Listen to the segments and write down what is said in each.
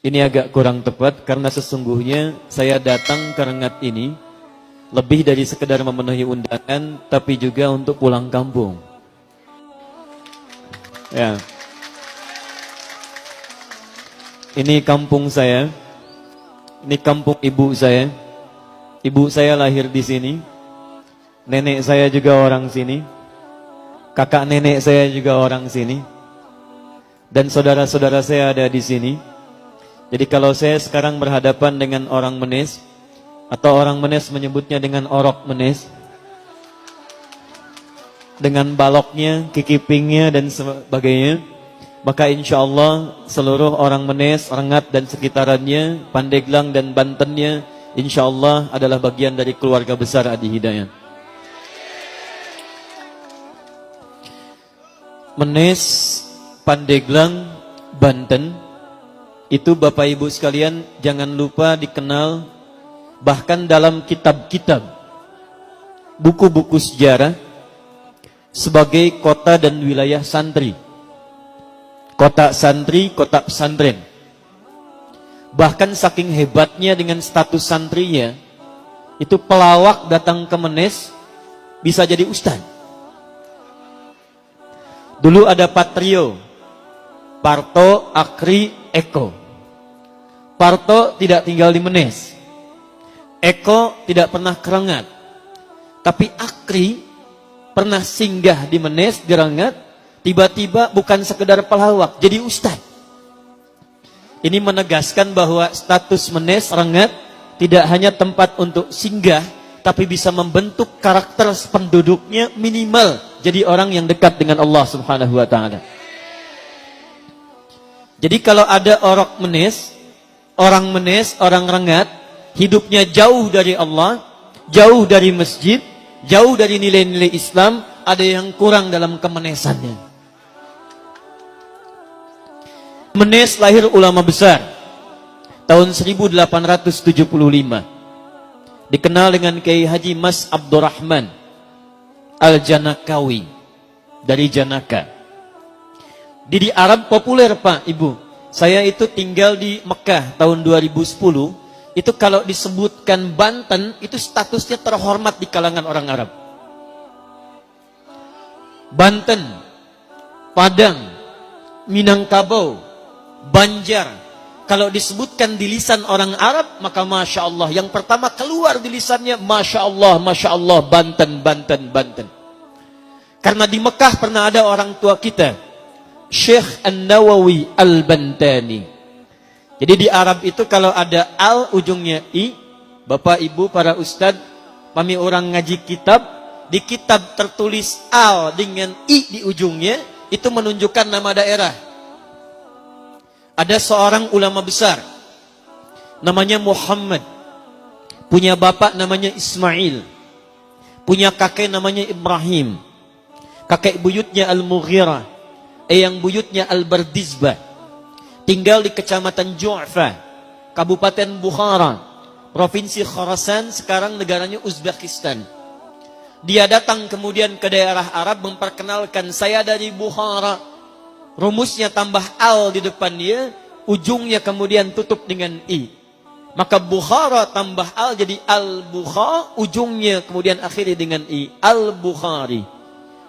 Ini agak kurang tepat karena sesungguhnya saya datang ke Rengat ini lebih dari sekedar memenuhi undangan, tapi juga untuk pulang kampung. Ya. Ini kampung saya. Ini kampung ibu saya. Ibu saya lahir di sini. Nenek saya juga orang sini. Kakak nenek saya juga orang sini. Dan saudara-saudara saya ada di sini. Jadi kalau saya sekarang berhadapan dengan orang Menes, atau orang Menes menyebutnya dengan orok Menes, dengan baloknya, kikipingnya dan sebagainya, maka insya Allah seluruh orang Menes, Rengat dan sekitarannya, Pandeglang dan Bantennya, insya Allah adalah bagian dari keluarga besar Adi Hidayat. Menes, Pandeglang, Banten, itu Bapak Ibu sekalian jangan lupa dikenal bahkan dalam kitab-kitab, buku-buku sejarah sebagai kota dan wilayah santri. Kota santri, kota pesantren. Bahkan saking hebatnya dengan status santrinya, itu pelawak datang ke Menes bisa jadi ustaz. Dulu ada Patrio, Parto, Akri, Eko. Parto tidak tinggal di Menes. Eko tidak pernah ke Rengat. Tapi Akri pernah singgah di Menes, di Rengat. Tiba-tiba bukan sekedar pelawak, jadi ustaz. Ini menegaskan bahwa status Menes, Rengat tidak hanya tempat untuk singgah, tapi bisa membentuk karakter penduduknya minimal jadi orang yang dekat dengan Allah Subhanahu wa taala. Jadi kalau ada orang Menes, orang Rengat, hidupnya jauh dari Allah, jauh dari masjid, jauh dari nilai-nilai Islam, ada yang kurang dalam kemenesannya. Menes lahir ulama besar tahun 1875. Dikenal dengan Kiai Haji Mas Abdurrahman Al-Janakawi dari Janaka. Di Arab populer Pak, Ibu. Saya itu tinggal di Mekah tahun 2010. Itu kalau disebutkan Banten, itu statusnya terhormat di kalangan orang Arab. Banten, Padang, Minangkabau, Banjar. Kalau disebutkan di lisan orang Arab, maka Masya Allah. Yang pertama keluar di lisannya, Masya Allah, Banten, Banten, Banten. Karena di Mekah pernah ada orang tua kita, Syekh An-Nawawi Al-Bantani. Jadi di Arab itu kalau ada al ujungnya i, Bapak Ibu para ustad, kami orang ngaji kitab, di kitab tertulis al dengan i di ujungnya, itu menunjukkan nama daerah. Ada seorang ulama besar namanya Muhammad, punya bapak namanya Ismail, punya kakek namanya Ibrahim, kakek buyutnya Al-Mughirah, yang buyutnya Al-Bardizbah, tinggal di kecamatan Ju'fa, Kabupaten Bukhara, Provinsi Khorasan, sekarang negaranya Uzbekistan. Dia datang kemudian ke daerah Arab memperkenalkan, saya dari Bukhara. Rumusnya tambah al di depan dia, ujungnya kemudian tutup dengan i. Maka Bukhara tambah al jadi Al-Bukhara, ujungnya kemudian akhiri dengan i, Al-Bukhari.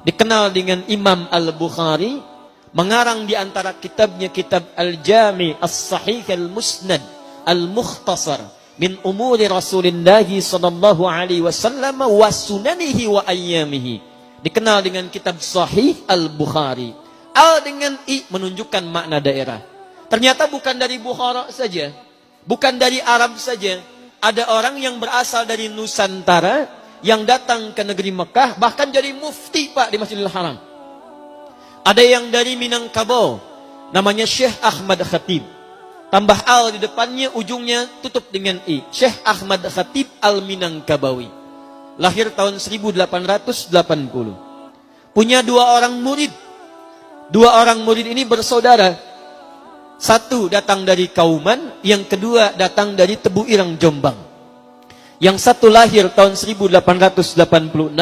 Dikenal dengan Imam Al-Bukhari, mengarang di antara kitabnya kitab Al-Jami As-Sahih Al-Musnad Al-Mukhtasar min umuri Rasulullah sallallahu alaihi wasallam wa sunanihi wa ayyamihi. Dikenal dengan kitab Sahih Al-Bukhari. Al dengan i menunjukkan makna daerah. Ternyata bukan dari Bukhara saja, bukan dari Arab saja. Ada orang yang berasal dari Nusantara yang datang ke negeri Mekah, bahkan jadi mufti Pak di Masjidil Haram. Ada yang dari Minangkabau, namanya Syekh Ahmad Khatib. Tambah al di depannya, ujungnya tutup dengan i. Syekh Ahmad Khatib Al-Minangkabawi. Lahir tahun 1880. Punya dua orang murid. Dua orang murid ini bersaudara. Satu datang dari Kauman, yang kedua datang dari Tebu Ireng, Jombang. Yang satu lahir tahun 1886,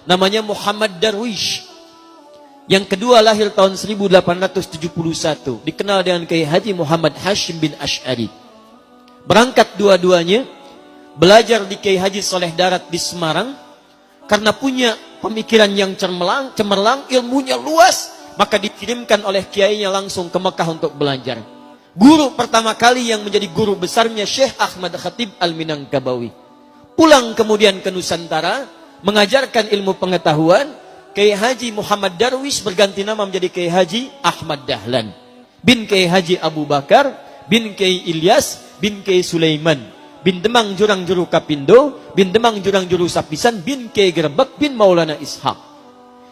namanya Muhammad Darwish. Yang kedua lahir tahun 1871, dikenal dengan Kiai Haji Muhammad Hashim bin Asy'ari. Berangkat dua-duanya, belajar di Kiai Haji Soleh Darat di Semarang. Karena punya pemikiran yang cemerlang, ilmunya luas, maka dikirimkan oleh kiainya langsung ke Mekah untuk belajar. Guru pertama kali yang menjadi guru besarnya Syekh Ahmad Khatib Al-Minangkabawi. Pulang kemudian ke Nusantara, mengajarkan ilmu pengetahuan. Kiai Haji Muhammad Darwish berganti nama menjadi Kiai Haji Ahmad Dahlan. Bin Kiai Haji Abu Bakar, bin Kiai Ilyas, bin Kiai Sulaiman, bin Demang Jurang Juru Kapindo, bin Demang Jurang Juru Sapisan, bin Kiai Gerbek, bin Maulana Ishaq.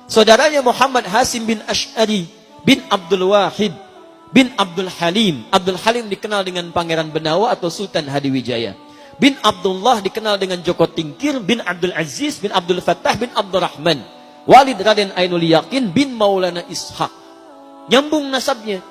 Saudaranya Muhammad Hasim bin Asy'ari, bin Abdul Wahid, bin Abdul Halim. Abdul Halim dikenal dengan Pangeran Benawa atau Sultan Hadiwijaya. Bin Abdullah dikenal dengan Joko Tingkir, bin Abdul Aziz, bin Abdul Fattah, bin Abdurrahman. Walid Raden Ainul Yakin bin Maulana Ishaq. Nyambung nasabnya.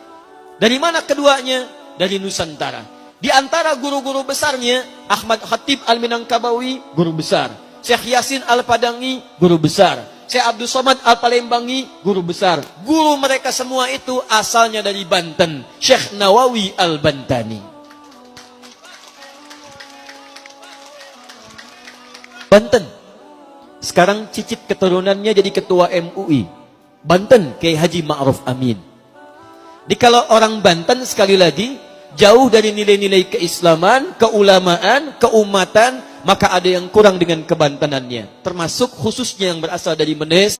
Dari mana keduanya? Dari Nusantara. Di antara guru-guru besarnya, Ahmad Khatib Al-Minangkabawi, guru besar. Syekh Yasin Al-Padangi, guru besar. Syekh Abdul Somad Al-Palembangi, guru besar. Guru mereka semua itu asalnya dari Banten. Syekh Nawawi Al-Bantani. Banten. Sekarang cicit keturunannya jadi ketua MUI. Banten, Kiai Haji Ma'ruf Amin. Kalau orang Banten sekali lagi jauh dari nilai-nilai keislaman, keulamaan, keumatan, maka ada yang kurang dengan kebantenannya. Termasuk khususnya yang berasal dari Menes.